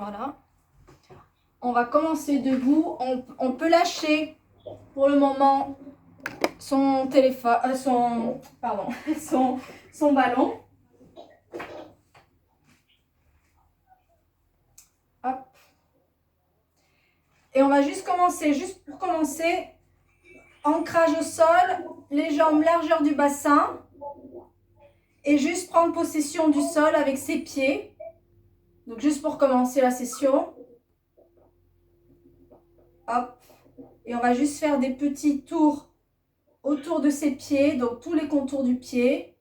Voilà. On va commencer debout. On peut lâcher pour le moment son téléphone, son ballon. Hop. Et on va juste pour commencer, ancrage au sol, les jambes largeur du bassin et juste prendre possession du sol avec ses pieds. Donc juste pour commencer la session. Hop. Et on va juste faire des petits tours autour de ses pieds, donc tous les contours du pied,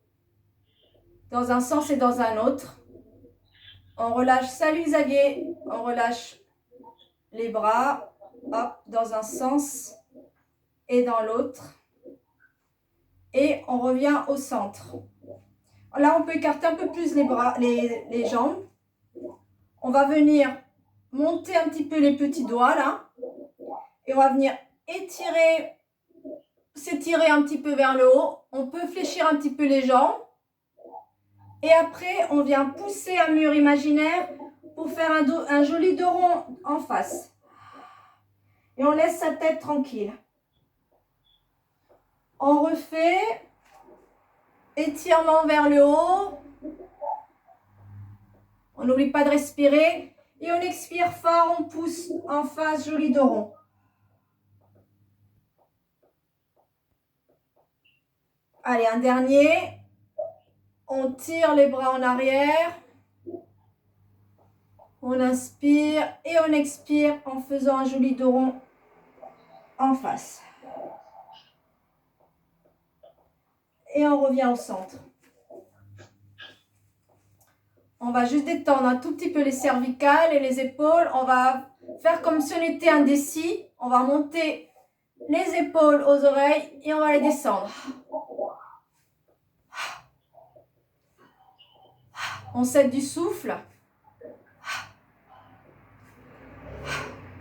dans un sens et dans un autre. On relâche, salut Xavier, on relâche les bras, hop, dans un sens et dans l'autre. Et on revient au centre. Là, on peut écarter un peu plus les bras, les jambes. On va venir monter un petit peu les petits doigts là. Et on va venir s'étirer un petit peu vers le haut. On peut fléchir un petit peu les jambes. Et après, on vient pousser un mur imaginaire pour faire un joli dos rond en face. Et on laisse sa tête tranquille. On refait. Étirement vers le haut. On n'oublie pas de respirer. Et on expire fort, on pousse en face, joli dos rond. Allez, un dernier. On tire les bras en arrière. On inspire et on expire en faisant un joli dos rond en face. Et on revient au centre. On va juste détendre un tout petit peu les cervicales et les épaules. On va faire comme si on était indécis. On va monter les épaules aux oreilles et on va les descendre. On cède du souffle.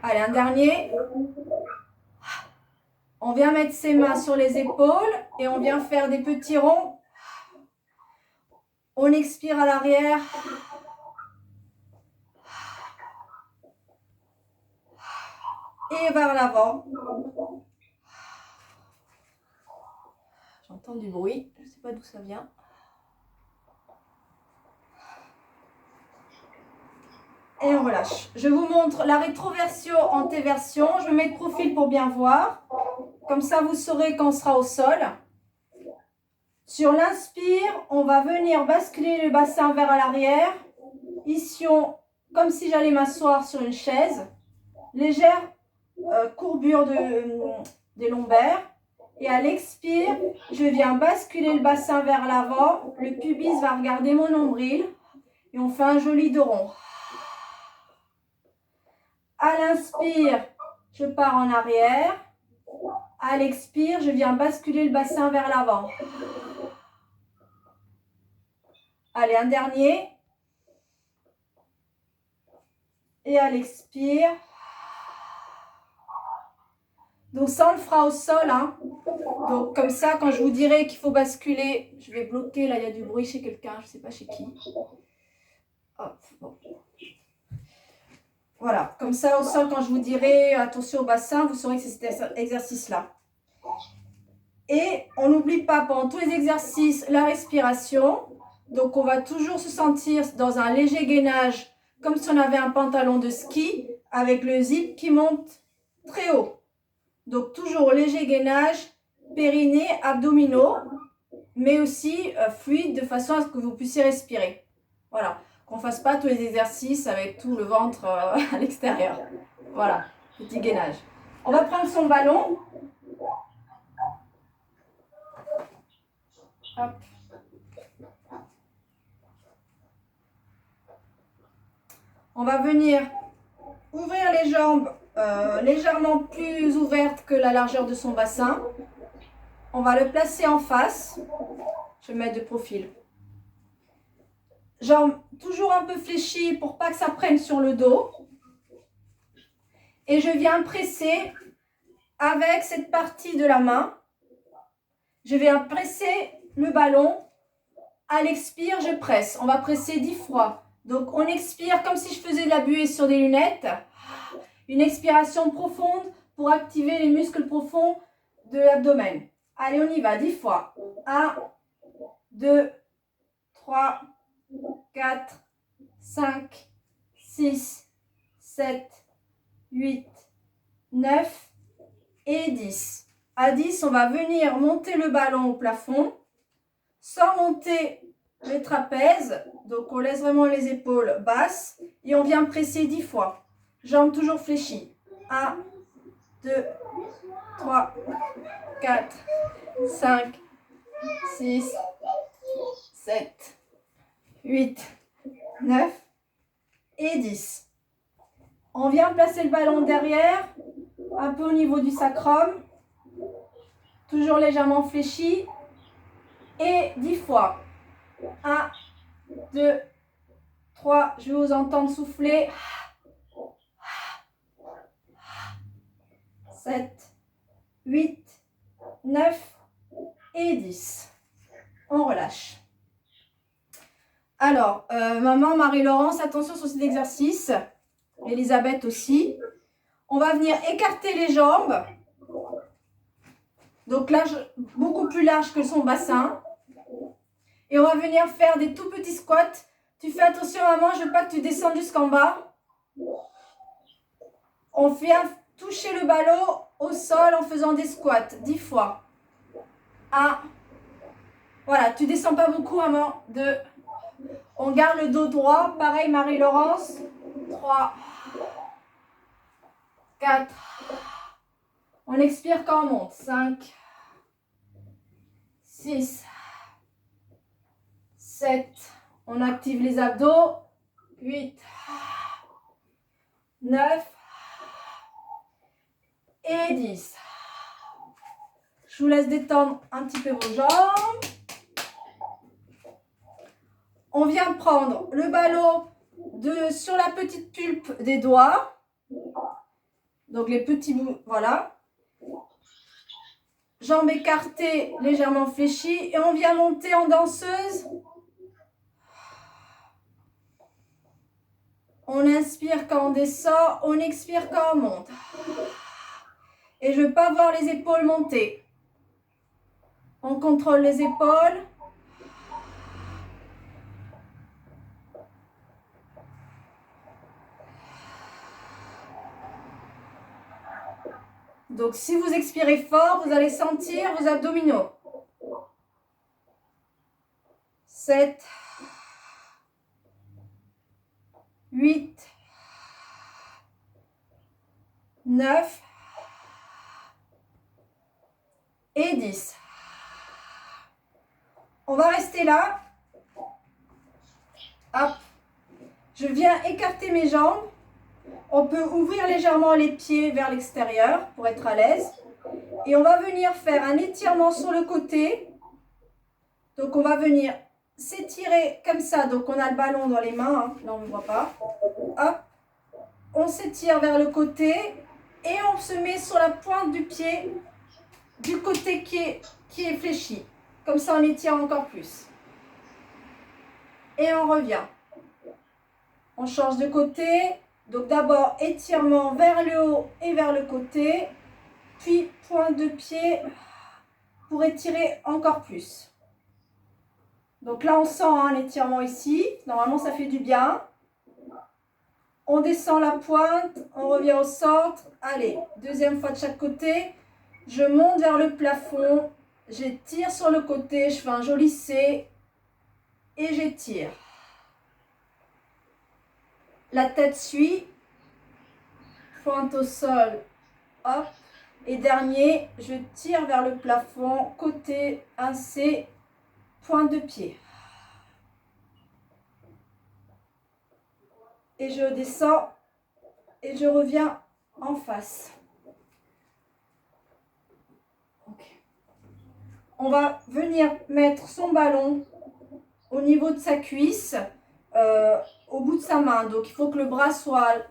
Allez, un dernier. On vient mettre ses mains sur les épaules et on vient faire des petits ronds. On expire à l'arrière. Et vers l'avant. J'entends du bruit. Je ne sais pas d'où ça vient. Et on relâche. Je vous montre la rétroversion en T-version. Je me mets de profil pour bien voir. Comme ça, vous saurez quand on sera au sol. Sur l'inspire, on va venir basculer le bassin vers l'arrière. Ici, comme si j'allais m'asseoir sur une chaise. Légère courbure des lombaires. Et à l'expire, je viens basculer le bassin vers l'avant. Le pubis va regarder mon nombril. Et on fait un joli dos rond. À l'inspire, je pars en arrière. À l'expire, je viens basculer le bassin vers l'avant. Allez, un dernier. Et à l'expire. Donc ça, on le fera au sol. Hein. Donc comme ça, quand je vous dirai qu'il faut basculer, je vais bloquer. Là, il y a du bruit chez quelqu'un. Je ne sais pas chez qui. Hop, bon. Voilà, comme ça au sol, quand je vous dirai attention au bassin, vous saurez que c'est cet exercice-là. Et on n'oublie pas pendant tous les exercices la respiration. Donc on va toujours se sentir dans un léger gainage, comme si on avait un pantalon de ski, avec le zip qui monte très haut. Donc toujours léger gainage, périnée, abdominaux, mais aussi fluide de façon à ce que vous puissiez respirer. Voilà. Qu'on ne fasse pas tous les exercices avec tout le ventre à l'extérieur. Voilà, petit gainage. On va prendre son ballon. Hop. On va venir ouvrir les jambes légèrement plus ouvertes que la largeur de son bassin. On va le placer en face. Je vais me mettre de profil. Jambes toujours un peu fléchies pour pas que ça prenne sur le dos. Et je viens presser avec cette partie de la main. Je viens presser le ballon. À l'expire, je presse. On va presser 10 fois. Donc, on expire comme si je faisais de la buée sur des lunettes. Une expiration profonde pour activer les muscles profonds de l'abdomen. Allez, on y va, 10 fois. 1, 2, 3, 4, 5, 6, 7, 8, 9 et 10. À 10, on va venir monter le ballon au plafond sans monter les trapèzes. Donc, on laisse vraiment les épaules basses et on vient presser 10 fois. Jambes toujours fléchies. 1, 2, 3, 4, 5, 6, 7, 8, 9 et 10. On vient placer le ballon derrière, un peu au niveau du sacrum, toujours légèrement fléchi, et 10 fois. 1, 2, 3, je vais vous entendre souffler. 7, 8, 9 et 10. On relâche. Alors, maman, Marie-Laurence, attention sur cet exercice. Elisabeth aussi. On va venir écarter les jambes. Donc là, beaucoup plus large que son bassin. Et on va venir faire des tout petits squats. Tu fais attention, maman, je ne veux pas que tu descendes jusqu'en bas. On vient toucher le ballon au sol en faisant des squats. 10 fois. 1. Voilà, tu ne descends pas beaucoup, maman. 2. On garde le dos droit. Pareil, Marie-Laurence. 3. 4. On expire quand on monte. 5. 6. 7. On active les abdos. 8. 9. Et 10. Je vous laisse détendre un petit peu vos jambes. On vient prendre le ballon sur la petite pulpe des doigts. Donc les petits bouts, voilà. Jambes écartées, légèrement fléchies. Et on vient monter en danseuse. On inspire quand on descend, on expire quand on monte. Et je ne veux pas voir les épaules monter. On contrôle les épaules. Donc, si vous expirez fort, vous allez sentir vos abdominaux. 7, 8, 9 et 10. On va rester là. Hop. Je viens écarter mes jambes. On peut ouvrir légèrement les pieds vers l'extérieur pour être à l'aise. Et on va venir faire un étirement sur le côté. Donc, on va venir s'étirer comme ça. Donc, on a le ballon dans les mains. Hein. Là, on ne le voit pas. Hop. On s'étire vers le côté. Et on se met sur la pointe du pied du côté qui est fléchi. Comme ça, on étire encore plus. Et on revient. On change de côté. Donc d'abord étirement vers le haut et vers le côté, puis pointe de pied pour étirer encore plus. Donc là on sent l'étirement ici, normalement ça fait du bien. On descend la pointe, on revient au centre, allez, deuxième fois de chaque côté, je monte vers le plafond, j'étire sur le côté, je fais un joli C et j'étire. La tête suit, pointe au sol, hop, et dernier, je tire vers le plafond, côté, un C, pointe de pied. Et je descends et je reviens en face. Okay. On va venir mettre son ballon au niveau de sa cuisse, au bout de sa main. Donc, il faut que le bras soit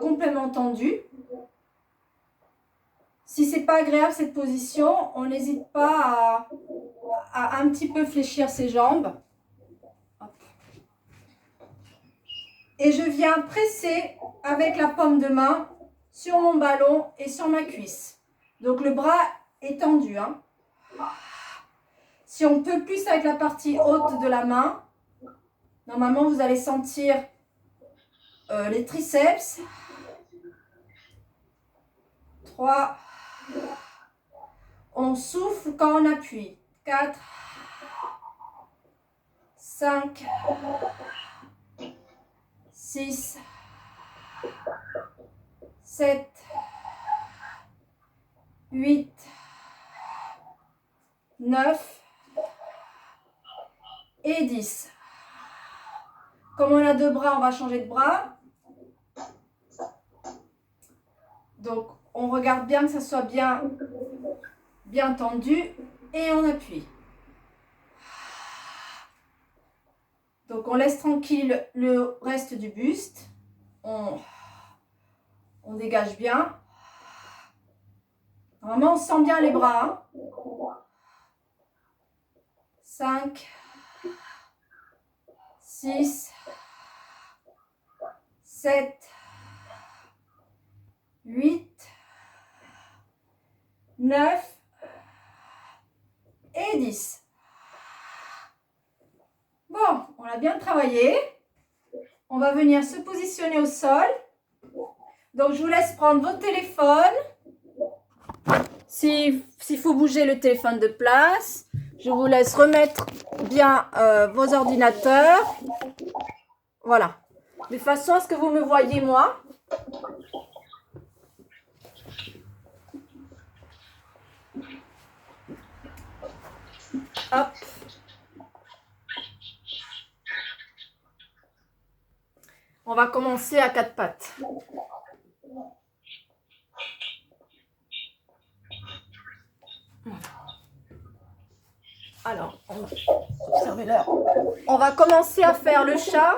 complètement tendu. Si ce n'est pas agréable cette position, on n'hésite pas à un petit peu fléchir ses jambes. Hop. Et je viens presser avec la paume de main sur mon ballon et sur ma cuisse. Donc le bras est tendu, hein. Si on peut plus avec la partie haute de la main, normalement vous allez sentir les triceps. 3. On souffle quand on appuie. 4. 5. 6. 7. 8. 9. Et 10. Comme on a 2 bras, on va changer de bras. Donc, on regarde bien que ça soit bien tendu et on appuie. Donc, on laisse tranquille le reste du buste. On dégage bien. Normalement, on sent bien les bras. 5, 6, 7, 8, 9 et 10. Bon, on a bien travaillé. On va venir se positionner au sol. Donc, je vous laisse prendre votre téléphone. S'il faut bouger le téléphone de place, je vous laisse remettre bien vos ordinateurs. Voilà. De façon à ce que vous me voyez, moi. Hop. On va commencer à 4 pattes. Alors, observez l'heure. On va commencer à faire le chat.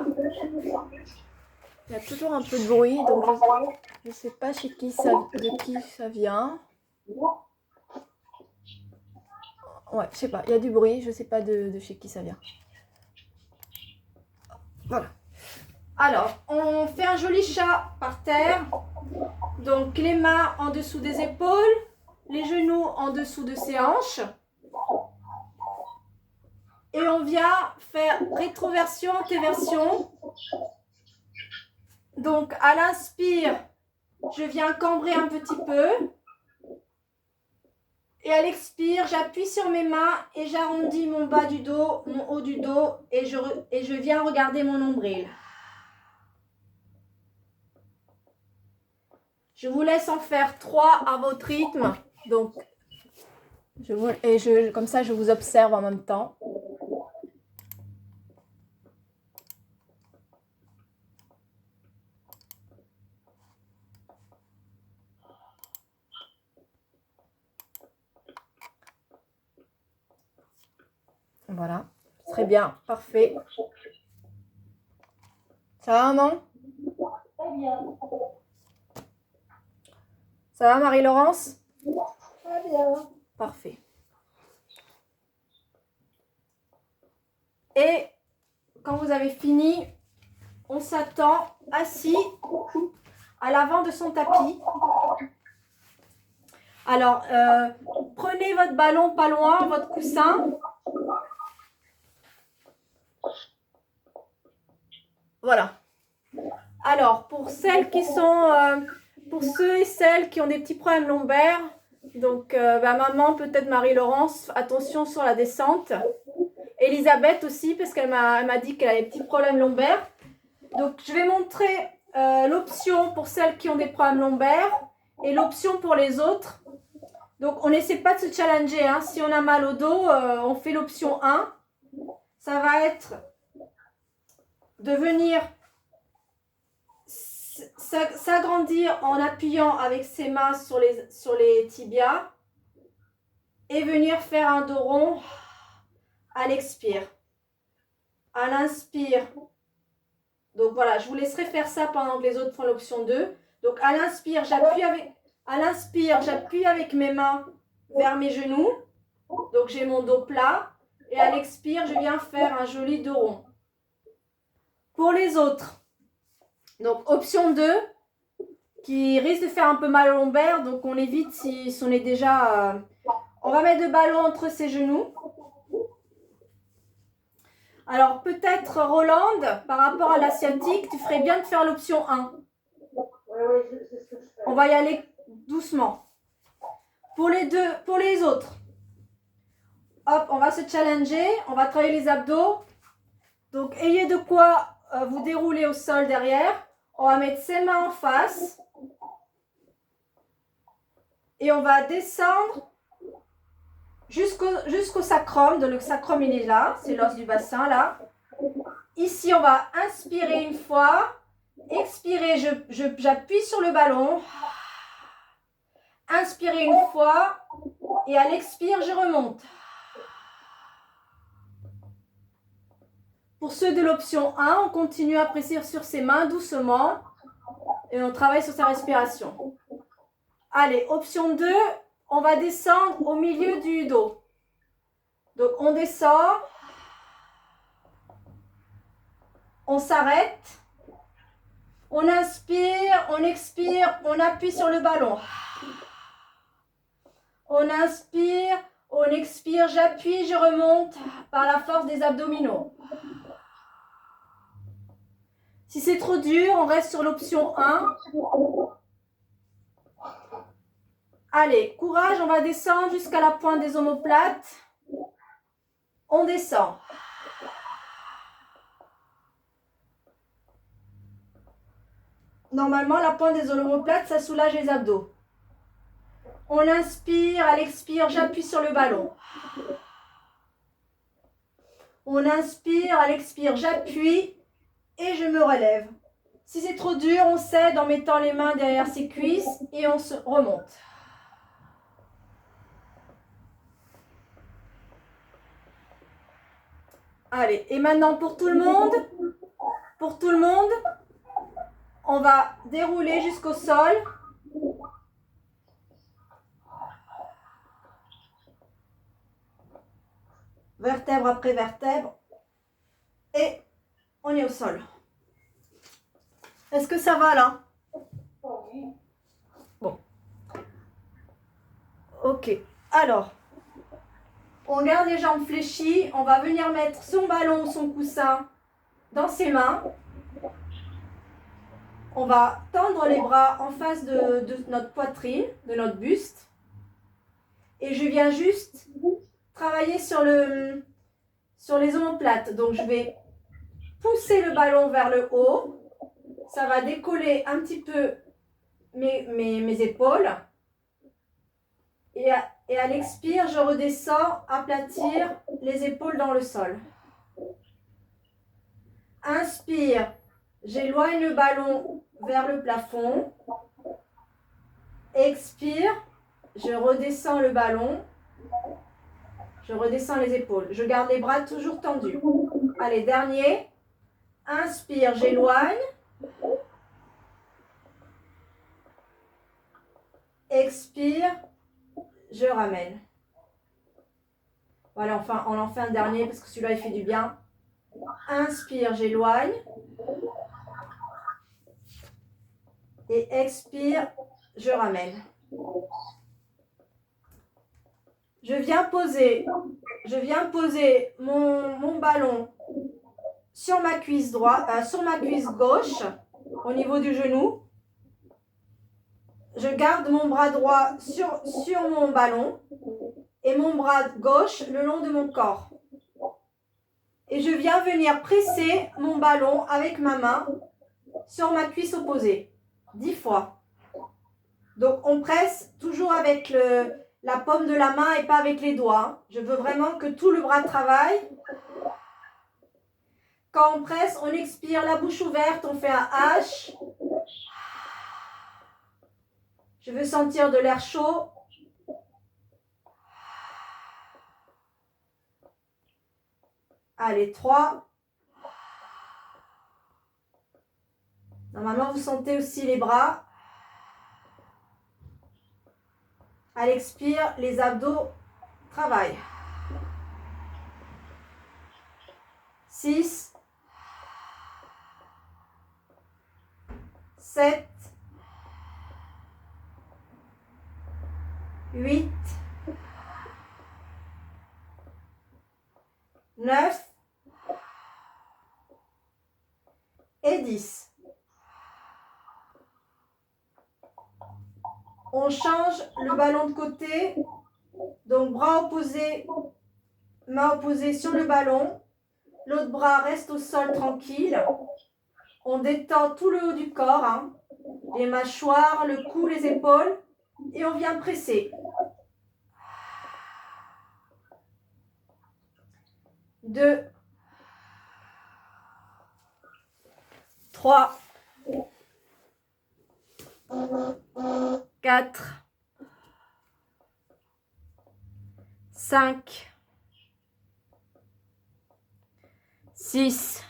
Il y a toujours un peu de bruit, donc je ne sais pas de qui ça vient. Ouais, je sais pas, il y a du bruit, je ne sais pas de chez qui ça vient. Voilà. Alors, on fait un joli chat par terre. Donc, les mains en dessous des épaules, les genoux en dessous de ses hanches. Et on vient faire rétroversion, antéversion. Donc, à l'inspire, je viens cambrer un petit peu. Et à l'expire, j'appuie sur mes mains et j'arrondis mon bas du dos, mon haut du dos. Et je viens regarder mon nombril. Je vous laisse en faire 3 à votre rythme. Donc, comme ça, je vous observe en même temps. Voilà, très bien, parfait. Ça va, maman? Très bien. Ça va, Marie-Laurence? Très bien. Parfait. Et quand vous avez fini, on s'attend assis à l'avant de son tapis. Alors, prenez votre ballon pas loin, votre coussin. Voilà. Alors, pour celles qui sont, pour ceux et celles qui ont des petits problèmes lombaires, donc maman, peut-être Marie-Laurence, attention sur la descente. Elisabeth aussi, parce qu'elle m'a dit qu'elle a des petits problèmes lombaires. Donc, je vais montrer l'option pour celles qui ont des problèmes lombaires et l'option pour les autres. Donc, on n'essaie pas de se challenger. Hein. Si on a mal au dos, on fait l'option 1. Ça va être de venir s'agrandir en appuyant avec ses mains sur les tibias et venir faire un dos rond à l'expire. À l'inspire. Donc voilà, je vous laisserai faire ça pendant que les autres font l'option 2. Donc à l'inspire, j'appuie avec mes mains vers mes genoux. Donc j'ai mon dos plat. Et à l'expire, je viens faire un joli dos rond. Pour les autres, Donc, option 2, qui risque de faire un peu mal au lombaire. Donc, on évite si on est déjà... On va mettre le ballon entre ses genoux. Alors, peut-être, Roland, par rapport à l'asiatique, tu ferais bien de faire l'option 1. Oui, c'est ce que je fais. On va y aller doucement. Pour les autres, hop, on va se challenger. On va travailler les abdos. Donc, ayez de quoi vous dérouler au sol derrière. On va mettre ses mains en face. Et on va descendre jusqu'au sacrum. Donc, le sacrum, il est là. C'est l'os du bassin, là. Ici, on va inspirer une fois. Expirer, j'appuie sur le ballon. Inspirer une fois. Et à l'expire, je remonte. Pour ceux de l'option 1, on continue à presser sur ses mains doucement. Et on travaille sur sa respiration. Allez, option 2, on va descendre au milieu du dos. Donc, on descend. On s'arrête. On inspire, on expire, on appuie sur le ballon. On inspire, on expire, j'appuie, je remonte par la force des abdominaux. Si c'est trop dur, on reste sur l'option 1. Allez, courage, on va descendre jusqu'à la pointe des omoplates. On descend. Normalement, la pointe des omoplates, ça soulage les abdos. On inspire, à l'expire, j'appuie sur le ballon. On inspire, à l'expire, j'appuie et je me relève. Si c'est trop dur, on cède en mettant les mains derrière ses cuisses et on se remonte. Allez, et maintenant pour tout le monde, on va dérouler jusqu'au sol. Vertèbre après vertèbre. Et on est au sol. Est-ce que ça va là? Bon. Ok. Alors, on garde les jambes fléchies. On va venir mettre son ballon ou son coussin dans ses mains. On va tendre les bras en face de notre poitrine, de notre buste. Et je viens juste travailler sur les omoplates. Donc, je vais pousser le ballon vers le haut. Ça va décoller un petit peu mes épaules. Et à l'expire, je redescends, aplatir les épaules dans le sol. Inspire, j'éloigne le ballon vers le plafond. Expire, je redescends le ballon. Je redescends les épaules. Je garde les bras toujours tendus. Allez, dernier. Inspire, j'éloigne. Expire, je ramène. Voilà, enfin, on en fait un dernier parce que celui-là, il fait du bien. Inspire, j'éloigne. Et expire, je ramène. Je viens poser mon ballon sur ma cuisse droite, sur ma cuisse gauche, au niveau du genou. Je garde mon bras droit sur mon ballon et mon bras gauche le long de mon corps. Et je viens venir presser mon ballon avec ma main sur ma cuisse opposée. 10 fois. Donc, on presse toujours avec la paume de la main et pas avec les doigts. Je veux vraiment que tout le bras travaille. Quand on presse, on expire la bouche ouverte, on fait un H. Je veux sentir de l'air chaud. Allez, 3. Normalement, vous sentez aussi les bras. À l'expire, les abdos travaillent. 6. 7, 8, 9 et 10. On change le ballon de côté. Donc, bras opposés, main opposée sur le ballon. L'autre bras reste au sol tranquille. On détend tout le haut du corps, hein. Les mâchoires, le cou, les épaules. Et on vient presser. 2, 3, 4, 5, 6,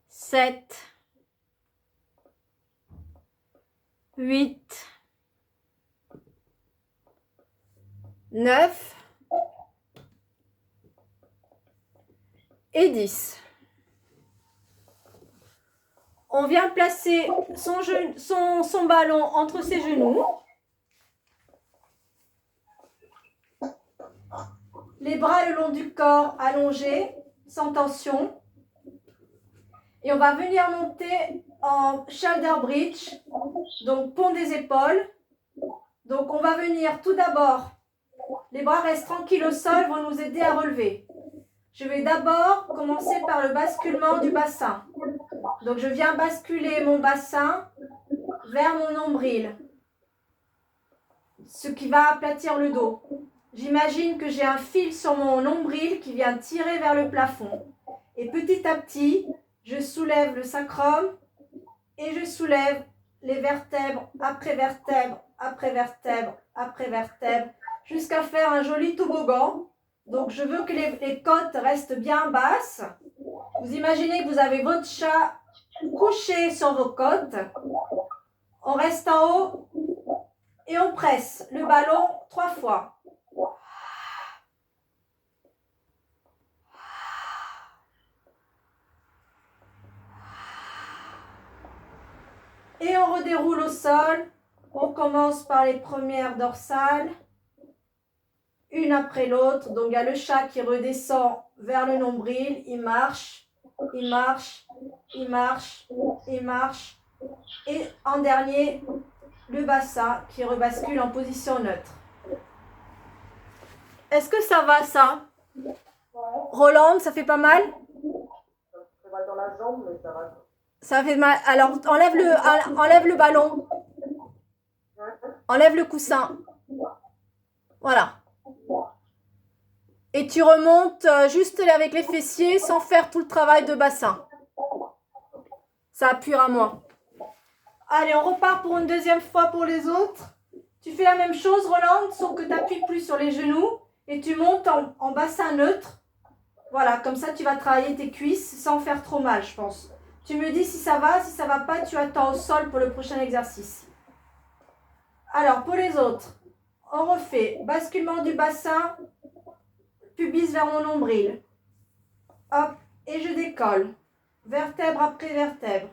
7, 8, 9 et 10. On vient placer son ballon entre ses genoux. Les bras le long du corps allongés, sans tension. Et on va venir monter en shoulder bridge, donc pont des épaules. Donc on va venir tout d'abord, les bras restent tranquilles au sol, vont nous aider à relever. Je vais d'abord commencer par le basculement du bassin. Donc je viens basculer mon bassin vers mon nombril, ce qui va aplatir le dos. J'imagine que j'ai un fil sur mon nombril qui vient tirer vers le plafond. Et petit à petit, je soulève le sacrum et je soulève les vertèbres après vertèbres, après vertèbres, après vertèbres, jusqu'à faire un joli toboggan. Donc je veux que les côtes restent bien basses. Vous imaginez que vous avez votre chat couché sur vos côtes. On reste en haut et on presse le ballon 3 fois. Et on redéroule au sol. On commence par les premières dorsales, une après l'autre. Donc il y a le chat qui redescend vers le nombril. Il marche, il marche, il marche, il marche. Et en dernier, le bassin qui rebascule en position neutre. Est-ce que ça va ça? Roland, ça fait pas mal? Ça va dans la jambe, mais ça va. Ça fait mal. Alors, enlève le ballon. Enlève le coussin. Voilà. Et tu remontes juste avec les fessiers sans faire tout le travail de bassin. Ça appuiera moins. Allez, on repart pour une deuxième fois pour les autres. Tu fais la même chose, Roland, sauf que tu n'appuies plus sur les genoux et tu montes en bassin neutre. Voilà, comme ça tu vas travailler tes cuisses sans faire trop mal, je pense. Tu me dis si ça va, si ça ne va pas, tu attends au sol pour le prochain exercice. Alors, pour les autres, on refait basculement du bassin, pubis vers mon nombril. Hop, et je décolle. Vertèbre après vertèbre.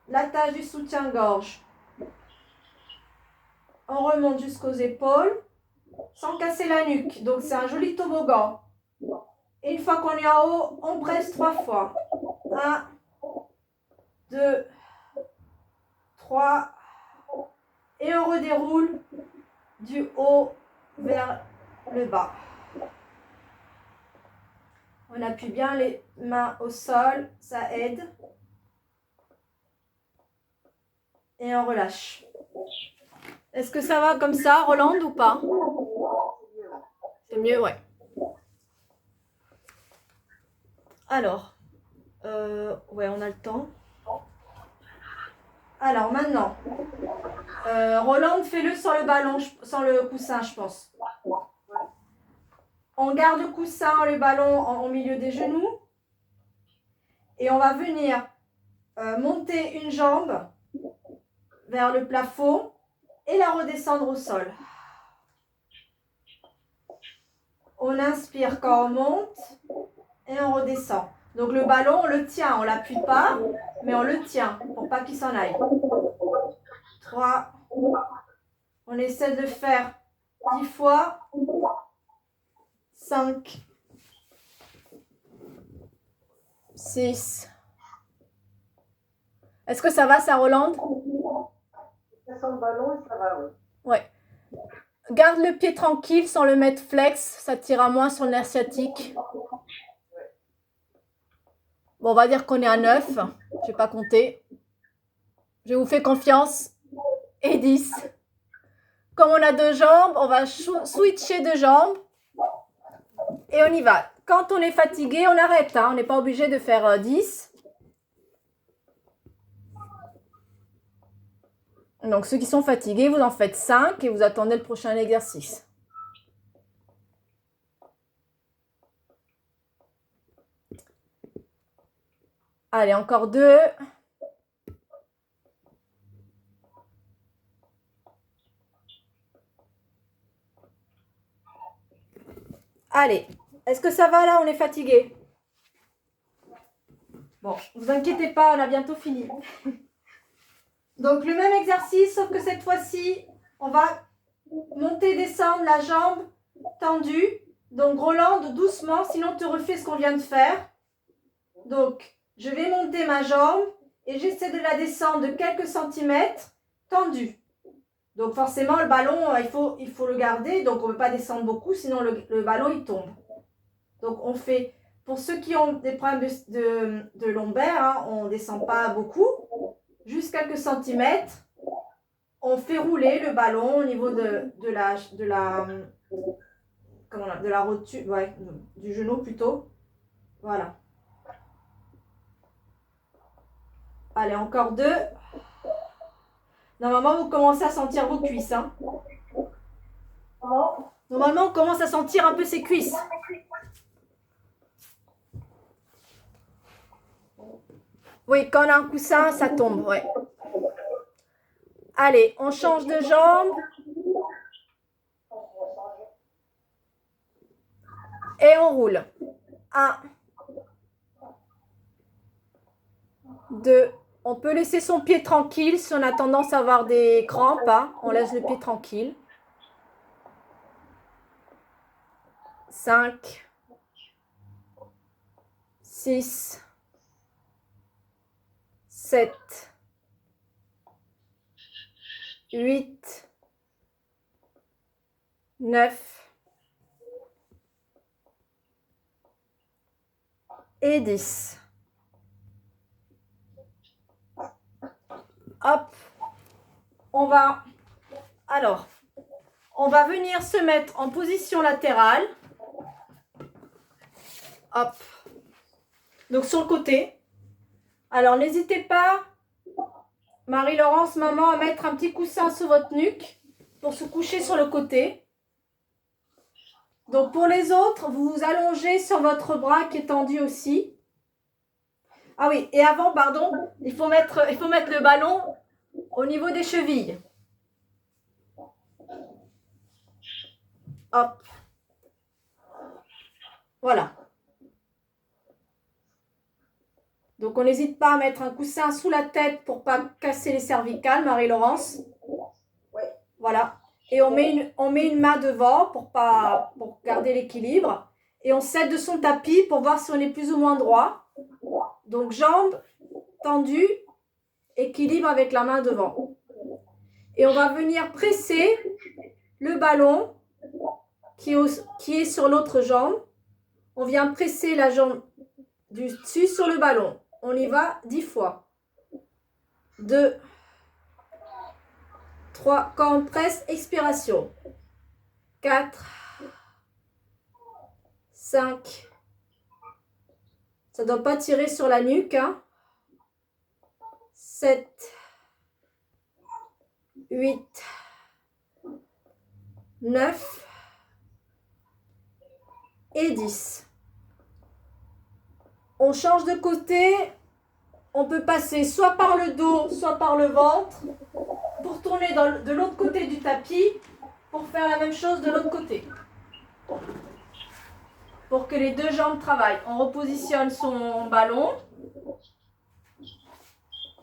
L'attache du soutien-gorge. On remonte jusqu'aux épaules sans casser la nuque. Donc, c'est un joli toboggan. Et une fois qu'on est en haut, on presse 3 fois. 1, 2, 3. Et on redéroule du haut vers le bas. On appuie bien les mains au sol, ça aide. Et on relâche. Est-ce que ça va comme ça, Roland, ou pas? C'est mieux, ouais. Alors, ouais, on a le temps. Alors, maintenant, Roland, fais-le sans le ballon, sans le coussin, je pense. On garde le coussin, le ballon au milieu des genoux. Et on va venir monter une jambe vers le plafond et la redescendre au sol. On inspire quand on monte et on redescend. Donc le ballon, on le tient, on ne l'appuie pas, mais on le tient pour pas qu'il s'en aille. 3. On essaie de le faire 10 fois. 5. 6. Est-ce que ça va, ça Rolande? Ça sent le ballon et ça va, oui. Ouais. Garde le pied tranquille sans le mettre flex, ça tira moins sur le nerf sciatique. Bon, on va dire qu'on est à 9. Je ne vais pas compter. Je vous fais confiance. Et 10. Comme on a 2 jambes, on va switcher 2 jambes. Et on y va. Quand on est fatigué, on arrête. Hein. On n'est pas obligé de faire 10. Donc, ceux qui sont fatigués, vous en faites 5 et vous attendez le prochain exercice. Allez, encore 2. Allez, est-ce que ça va là? On est fatigué? Bon, ne vous inquiétez pas, on a bientôt fini. Donc, le même exercice, sauf que cette fois-ci, on va monter, descendre la jambe tendue. Donc, Rolande, doucement, sinon tu refais ce qu'on vient de faire. Donc, je vais monter ma jambe et j'essaie de la descendre de quelques centimètres tendue. Donc, forcément, le ballon, il faut le garder. Donc, on ne peut pas descendre beaucoup, sinon le ballon, il tombe. Donc, on fait, pour ceux qui ont des problèmes de lombaire, hein, on ne descend pas beaucoup. Juste quelques centimètres, on fait rouler le ballon au niveau de la rotule, ouais, du genou plutôt. Voilà. Allez, encore 2. Normalement, vous commencez à sentir vos cuisses. Hein. Normalement, on commence à sentir un peu ses cuisses. Oui, quand on a un coussin, ça tombe, ouais. Allez, on change de jambe. Et on roule. 1. 2. On peut laisser son pied tranquille si on a tendance à avoir des crampes. Hein. On laisse le pied tranquille. 5. 6. 7. 8. 9. Et 10. Hop. On va venir se mettre en position latérale. Hop. Donc sur le côté. Alors n'hésitez pas, Marie-Laurence, maman, à mettre un petit coussin sur votre nuque pour se coucher sur le côté. Donc pour les autres, vous vous allongez sur votre bras qui est tendu aussi. Ah oui, et avant, pardon, il faut mettre le ballon au niveau des chevilles. Hop. Voilà. Donc, on n'hésite pas à mettre un coussin sous la tête pour ne pas casser les cervicales, Marie-Laurence. Oui. Voilà. Et on met une main devant pour garder l'équilibre. Et on s'aide de son tapis pour voir si on est plus ou moins droit. Donc, jambes tendues, équilibre avec la main devant. Et on va venir presser le ballon qui est sur l'autre jambe. On vient presser la jambe du dessus sur le ballon. On y va 10 fois. 2, 3, quand on presse, expiration. 4, 5, ça ne doit pas tirer sur la nuque. Hein. 7, 8, 9 et 10. On change de côté, on peut passer soit par le dos, soit par le ventre, pour tourner de l'autre côté du tapis, pour faire la même chose de l'autre côté. pour que les deux jambes travaillent. On repositionne son ballon.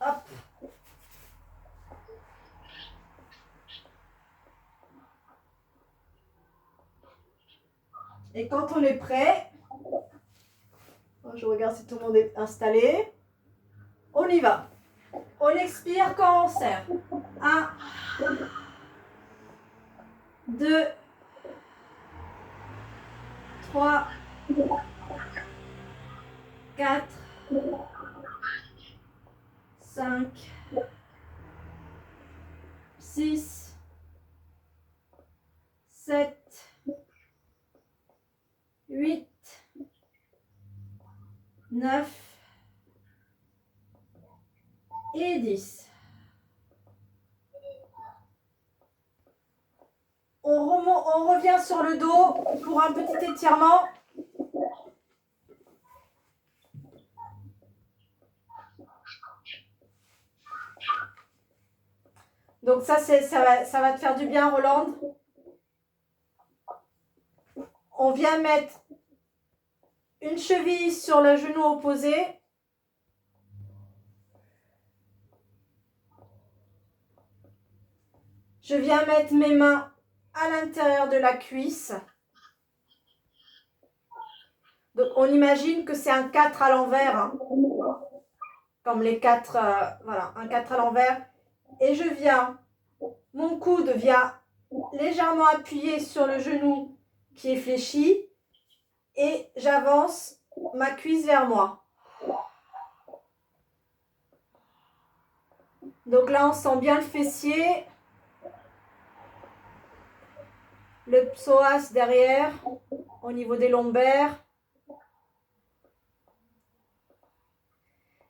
Hop. Et quand on est prêt, je regarde si tout le monde est installé. On y va. On expire quand on serre. 1, 2, 3, 4, 5, 6, 7, 8, 9 et 10. On revient sur le dos pour un petit étirement. Donc ça va te faire du bien, Rolande. On vient mettre une cheville sur le genou opposé. Je viens mettre mes mains à l'intérieur de la cuisse. Donc on imagine que c'est un 4 à l'envers, hein, comme les 4, voilà, un 4 à l'envers. Et je viens, mon coude vient légèrement appuyer sur le genou qui est fléchi et j'avance ma cuisse vers moi. Donc là, on sent bien le fessier, le psoas derrière, au niveau des lombaires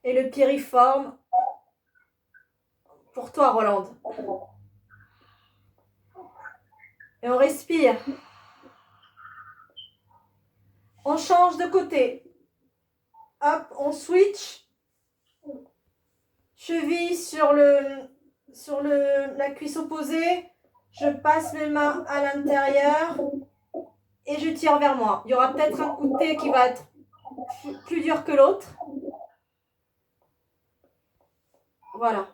et le piriforme pour toi, Rolande. Et on respire. On change de côté. Hop, on switch. Cheville sur la cuisse opposée. Je passe mes mains à l'intérieur et je tire vers moi. Il y aura peut-être un coup de thé qui va être plus dur que l'autre. Voilà.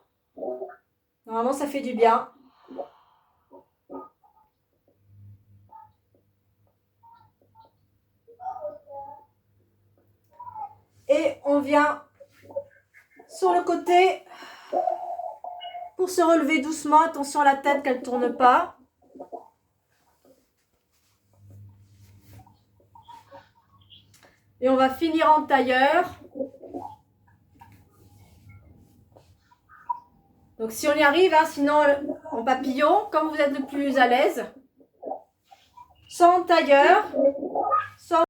Normalement, ça fait du bien. Et on vient sur le côté pour se relever doucement. Attention à la tête qu'elle ne tourne pas. Et on va finir en tailleur. Donc si on y arrive, hein, sinon en papillon, comme vous êtes le plus à l'aise. Soit en tailleur,